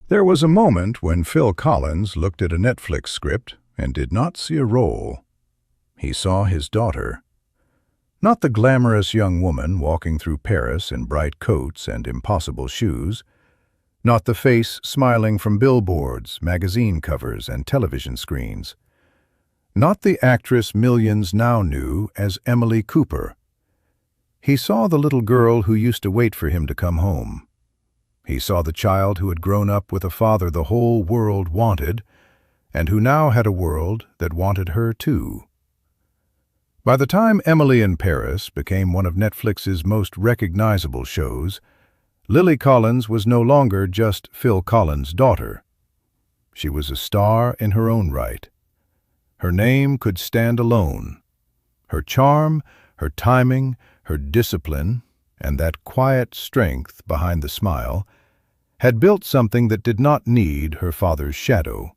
There was a moment when Phil Collins looked at a Netflix script and did not see a role. He saw his daughter. Not the glamorous young woman walking through Paris in bright coats and impossible shoes. Not the face smiling from billboards, magazine covers, and television screens. Not the actress millions now knew as Emily Cooper. He saw the little girl who used to wait for him to come home. He saw the child who had grown up with a father the whole world wanted, and who now had a world that wanted her too. By the time Emily in Paris became one of Netflix's most recognizable shows, Lily Collins was no longer just Phil Collins' daughter. She was a star in her own right. Her name could stand alone. Her charm, her timing, her discipline, and that quiet strength behind the smile had built something that did not need her father's shadow.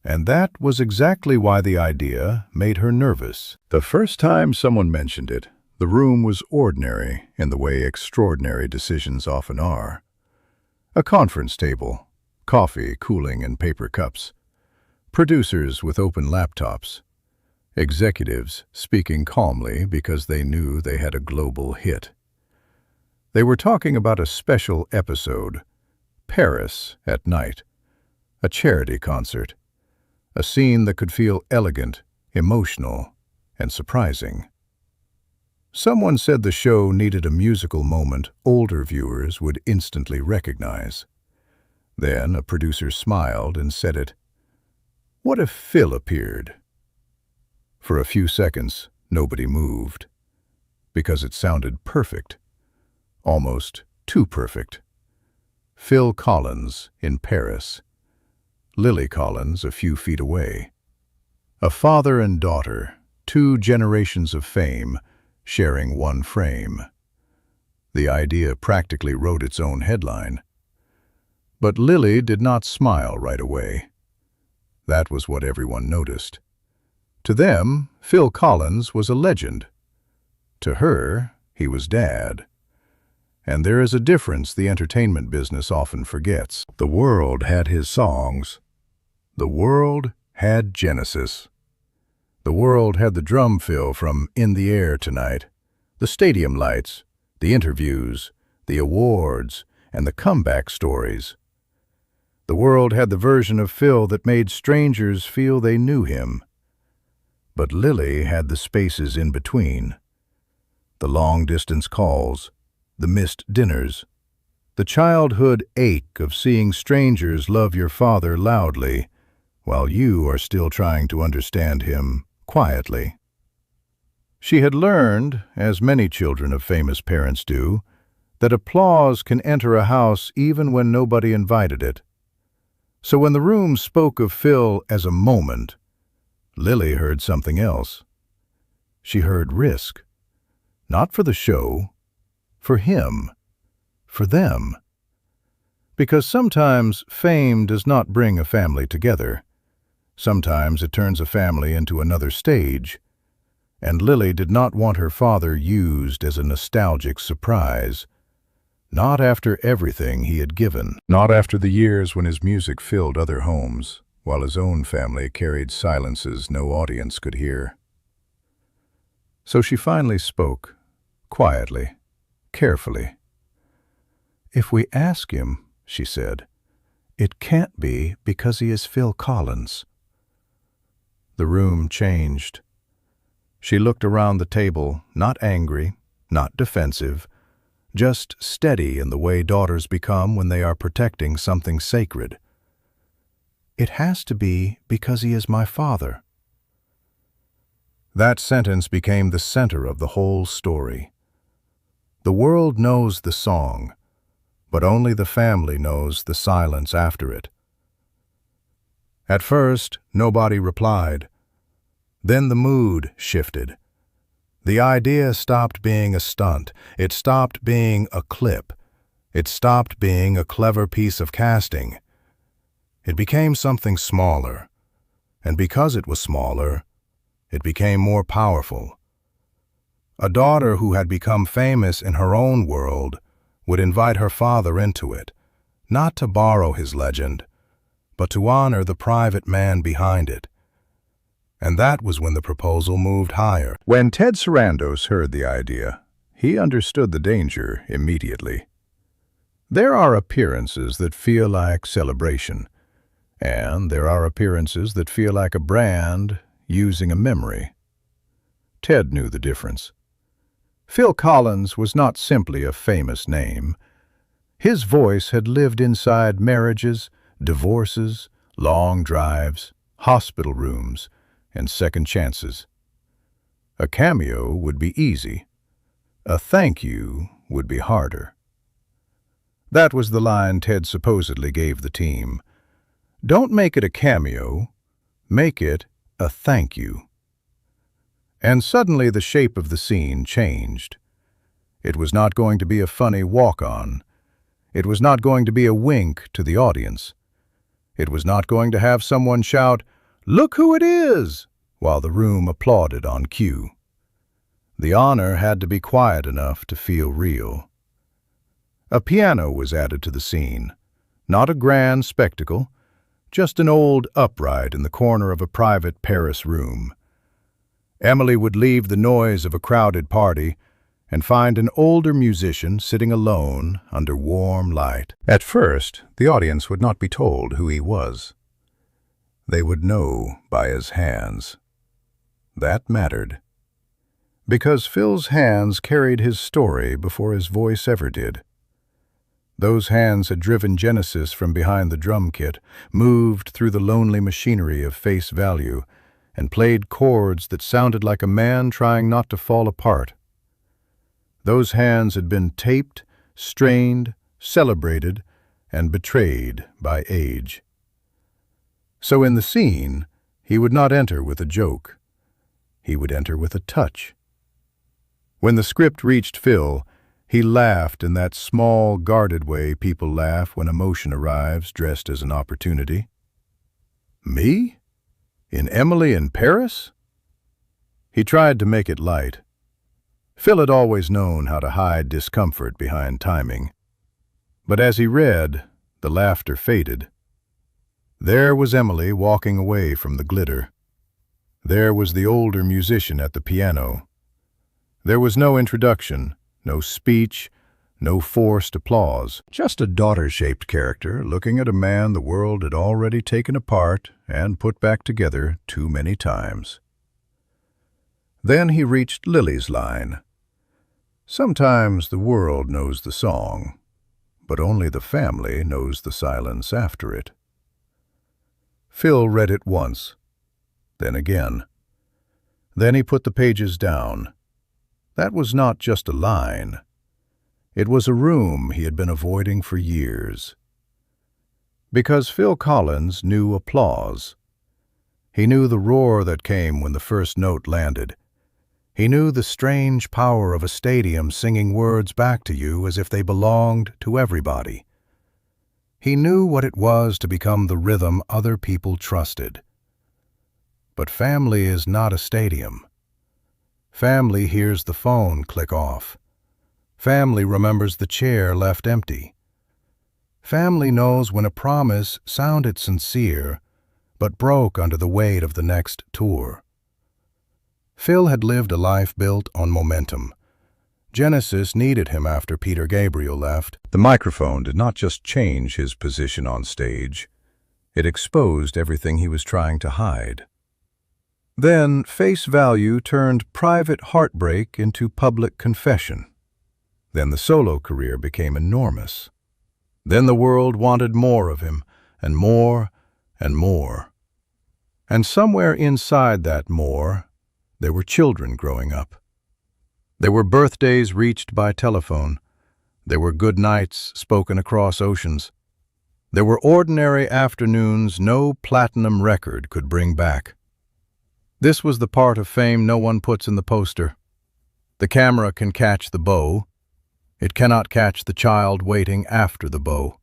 And that was exactly why the idea made her nervous. The first time someone mentioned it, the room was ordinary in the way extraordinary decisions often are. A conference table, coffee cooling in paper cups, producers with open laptops, executives speaking calmly because they knew they had a global hit. They were talking about a special episode, Paris at night, a charity concert, a scene that could feel elegant, emotional, and surprising. Someone said the show needed a musical moment older viewers would instantly recognize. Then a producer smiled and said it. What if Phil appeared? For a few seconds, nobody moved, because it sounded perfect, almost too perfect. Phil Collins in Paris, Lily Collins a few feet away. A father and daughter, 2 generations of fame, sharing one frame. The idea practically wrote its own headline. But Lily did not smile right away. That was what everyone noticed. To them, Phil Collins was a legend. To her, he was Dad. And there is a difference the entertainment business often forgets. The world had his songs. The world had Genesis. The world had the drum fill from In the Air Tonight, the stadium lights, the interviews, the awards, and the comeback stories. The world had the version of Phil that made strangers feel they knew him. But Lily had the spaces in between. The long-distance calls, the missed dinners, the childhood ache of seeing strangers love your father loudly, while you are still trying to understand him quietly. She had learned, as many children of famous parents do, that applause can enter a house even when nobody invited it. So when the room spoke of Phil as a moment, Lily heard something else. She heard risk. Not for the show, for him, for them. Because sometimes fame does not bring a family together. Sometimes it turns a family into another stage. And Lily did not want her father used as a nostalgic surprise. Not after everything he had given. Not after the years when his music filled other homes, while his own family carried silences no audience could hear. So she finally spoke, quietly, carefully. If we ask him, she said, it can't be because he is Phil Collins. The room changed. She looked around the table, not angry, not defensive, just steady in the way daughters become when they are protecting something sacred. It has to be because he is my father. That sentence became the center of the whole story. The world knows the song, but only the family knows the silence after it. At first, nobody replied. Then the mood shifted. The idea stopped being a stunt. It stopped being a clip. It stopped being a clever piece of casting. It became something smaller. And because it was smaller, it became more powerful. A daughter who had become famous in her own world would invite her father into it, not to borrow his legend, but to honor the private man behind it. And that was when the proposal moved higher. When Ted Sarandos heard the idea, he understood the danger immediately. There are appearances that feel like celebration, and there are appearances that feel like a brand using a memory. Ted knew the difference. Phil Collins was not simply a famous name. His voice had lived inside marriages, divorces, long drives, hospital rooms, and second chances. A cameo would be easy. A thank you would be harder. That was the line Ted supposedly gave the team. Don't make it a cameo, make it a thank you. And suddenly the shape of the scene changed. It was not going to be a funny walk-on. It was not going to be a wink to the audience. It was not going to have someone shout, "Look who it is!" while the room applauded on cue. The honor had to be quiet enough to feel real. A piano was added to the scene, not a grand spectacle, just an old upright in the corner of a private Paris room. Emily would leave the noise of a crowded party and find an older musician sitting alone under warm light. At first, the audience would not be told who he was. They would know by his hands. That mattered. Because Phil's hands carried his story before his voice ever did. Those hands had driven Genesis from behind the drum kit, moved through the lonely machinery of face value, and played chords that sounded like a man trying not to fall apart. Those hands had been taped, strained, celebrated, and betrayed by age. So in the scene, he would not enter with a joke. He would enter with a touch. When the script reached Phil, he laughed in that small, guarded way people laugh when emotion arrives dressed as an opportunity. Me? In Emily in Paris? He tried to make it light. Phil had always known how to hide discomfort behind timing. But as he read, the laughter faded. There was Emily walking away from the glitter. There was the older musician at the piano. There was no introduction, no speech, no forced applause. Just a daughter-shaped character looking at a man the world had already taken apart and put back together too many times. Then he reached Lily's line. Sometimes the world knows the song, but only the family knows the silence after it. Phil read it once, then again. Then he put the pages down. That was not just a line. It was a room he had been avoiding for years. Because Phil Collins knew applause. He knew the roar that came when the first note landed. He knew the strange power of a stadium singing words back to you as if they belonged to everybody. He knew what it was to become the rhythm other people trusted. But family is not a stadium. Family hears the phone click off. Family remembers the chair left empty. Family knows when a promise sounded sincere, but broke under the weight of the next tour. Phil had lived a life built on momentum. Genesis needed him after Peter Gabriel left. The microphone did not just change his position on stage. It exposed everything he was trying to hide. Then face value turned private heartbreak into public confession. Then the solo career became enormous. Then the world wanted more of him, and more, and more. And somewhere inside that more, there were children growing up. There were birthdays reached by telephone. There were good nights spoken across oceans. There were ordinary afternoons no platinum record could bring back. This was the part of fame no one puts in the poster. The camera can catch the bow. It cannot catch the child waiting after the bow.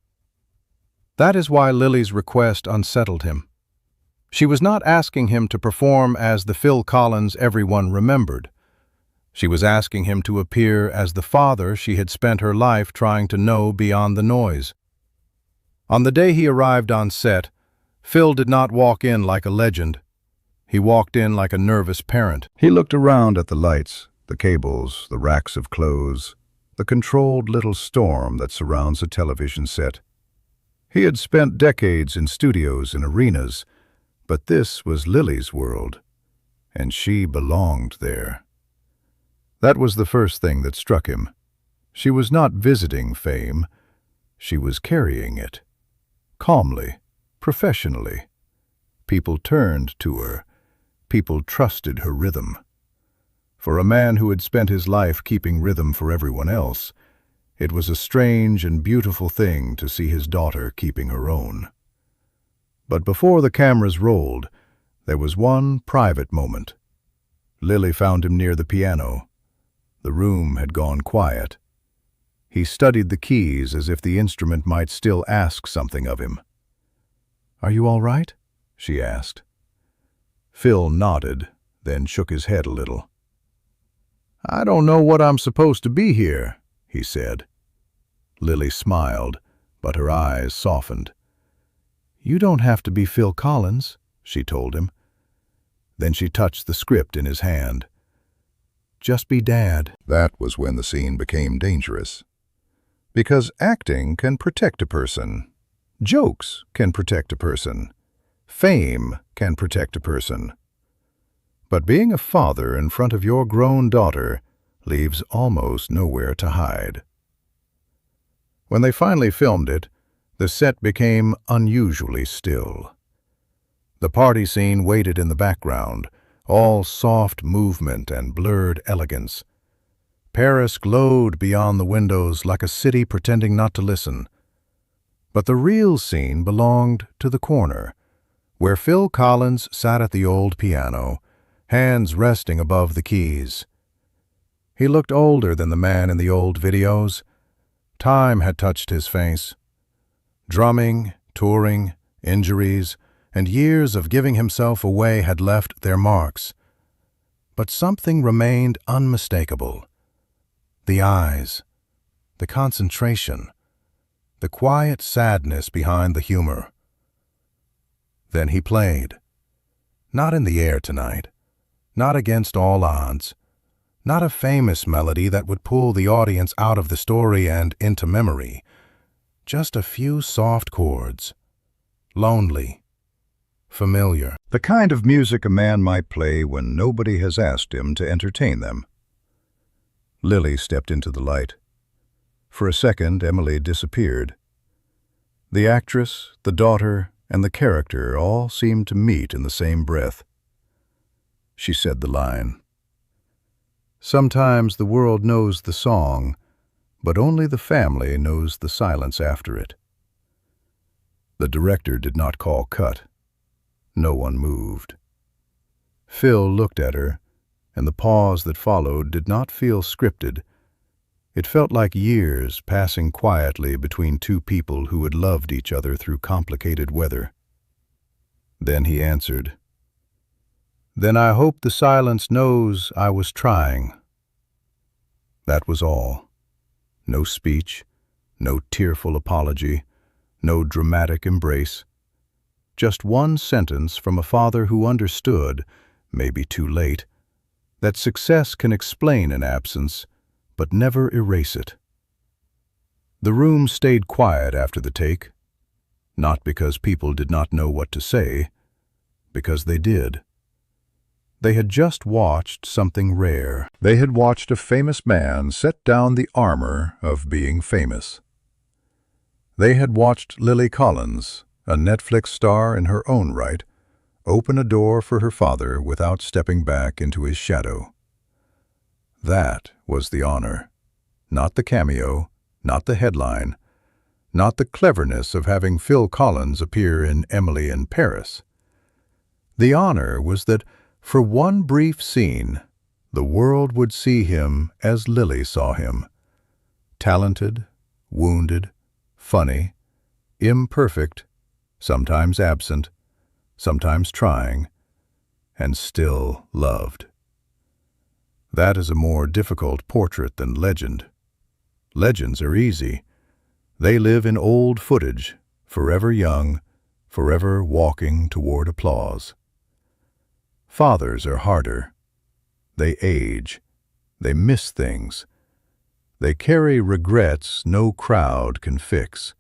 That is why Lily's request unsettled him. She was not asking him to perform as the Phil Collins everyone remembered. She was asking him to appear as the father she had spent her life trying to know beyond the noise. On the day he arrived on set, Phil did not walk in like a legend. He walked in like a nervous parent. He looked around at the lights, the cables, the racks of clothes, the controlled little storm that surrounds a television set. He had spent decades in studios and arenas, but this was Lily's world, and she belonged there. That was the first thing that struck him. She was not visiting fame. She was carrying it. Calmly, professionally. People turned to her. People trusted her rhythm. For a man who had spent his life keeping rhythm for everyone else, it was a strange and beautiful thing to see his daughter keeping her own. But before the cameras rolled, there was one private moment. Lily found him near the piano. The room had gone quiet. He studied the keys as if the instrument might still ask something of him. "Are you all right?" she asked. Phil nodded, then shook his head a little. "I don't know what I'm supposed to be here," he said. Lily smiled, but her eyes softened. "You don't have to be Phil Collins," she told him. Then she touched the script in his hand. "Just be Dad." That was when the scene became dangerous. Because acting can protect a person. Jokes can protect a person. Fame can protect a person. But being a father in front of your grown daughter leaves almost nowhere to hide. When they finally filmed it, the set became unusually still. The party scene waited in the background, all soft movement and blurred elegance. Paris glowed beyond the windows like a city pretending not to listen. But the real scene belonged to the corner, where Phil Collins sat at the old piano, hands resting above the keys. He looked older than the man in the old videos. Time had touched his face. Drumming, touring, injuries, and years of giving himself away had left their marks. But something remained unmistakable. The eyes, the concentration, the quiet sadness behind the humor. Then he played. Not in the air tonight, not against all odds, not a famous melody that would pull the audience out of the story and into memory. Just a few soft chords. Lonely. Familiar. The kind of music a man might play when nobody has asked him to entertain them. Lily stepped into the light. For a second, Emily disappeared. The actress, the daughter, and the character all seemed to meet in the same breath. She said the line. Sometimes the world knows the song, but only the family knows the silence after it. The director did not call cut. No one moved. Phil looked at her, and the pause that followed did not feel scripted. It felt like years passing quietly between two people who had loved each other through complicated weather. Then he answered, "Then I hope the silence knows I was trying." That was all. No speech, no tearful apology, no dramatic embrace. Just one sentence from a father who understood, maybe too late, that success can explain an absence, but never erase it. The room stayed quiet after the take, not because people did not know what to say, because they did. They had just watched something rare. They had watched a famous man set down the armor of being famous. They had watched Lily Collins, a Netflix star in her own right, open a door for her father without stepping back into his shadow. That was the honor. Not the cameo, not the headline, not the cleverness of having Phil Collins appear in Emily in Paris. The honor was that, for one brief scene, the world would see him as Lily saw him. Talented, wounded, funny, imperfect, sometimes absent, sometimes trying, and still loved. That is a more difficult portrait than legend. Legends are easy. They live in old footage, forever young, forever walking toward applause. Fathers are harder. They age. They miss things. They carry regrets no crowd can fix.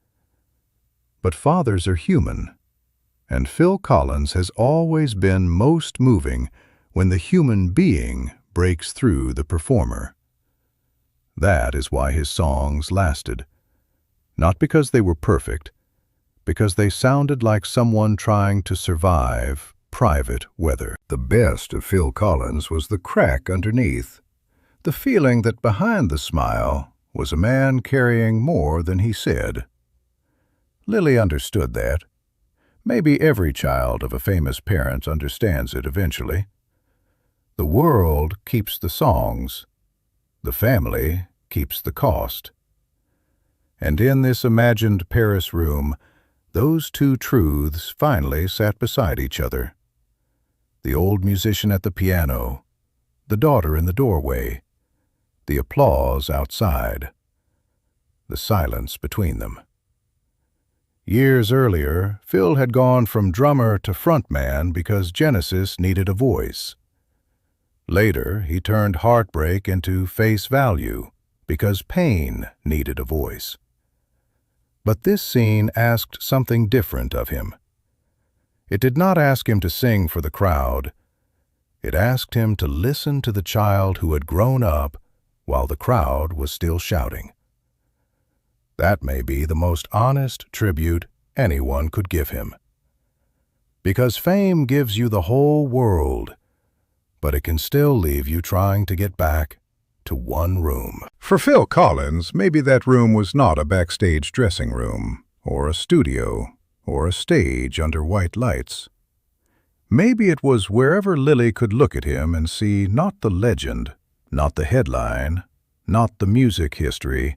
But fathers are human, and Phil Collins has always been most moving when the human being breaks through the performer. That is why his songs lasted. Not because they were perfect, because they sounded like someone trying to survive private weather. The best of Phil Collins was the crack underneath, the feeling that behind the smile was a man carrying more than he said. Lily understood that. Maybe every child of a famous parent understands it eventually. The world keeps the songs. The family keeps the cost. And in this imagined Paris room, those two truths finally sat beside each other. The old musician at the piano, the daughter in the doorway, the applause outside, the silence between them. Years earlier, Phil had gone from drummer to frontman because Genesis needed a voice. Later, he turned heartbreak into face value because pain needed a voice. But this scene asked something different of him. It did not ask him to sing for the crowd. It asked him to listen to the child who had grown up while the crowd was still shouting. That may be the most honest tribute anyone could give him. Because fame gives you the whole world, but it can still leave you trying to get back to one room. For Phil Collins, maybe that room was not a backstage dressing room, or a studio, or a stage under white lights. Maybe it was wherever Lily could look at him and see not the legend, not the headline, not the music history,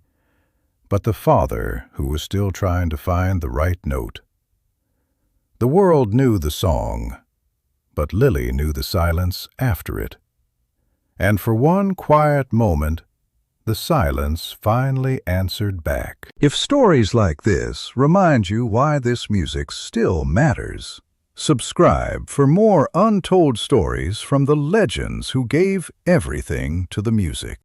but the father who was still trying to find the right note. The world knew the song, but Lily knew the silence after it. And for one quiet moment, the silence finally answered back. If stories like this remind you why this music still matters, subscribe for more untold stories from the legends who gave everything to the music.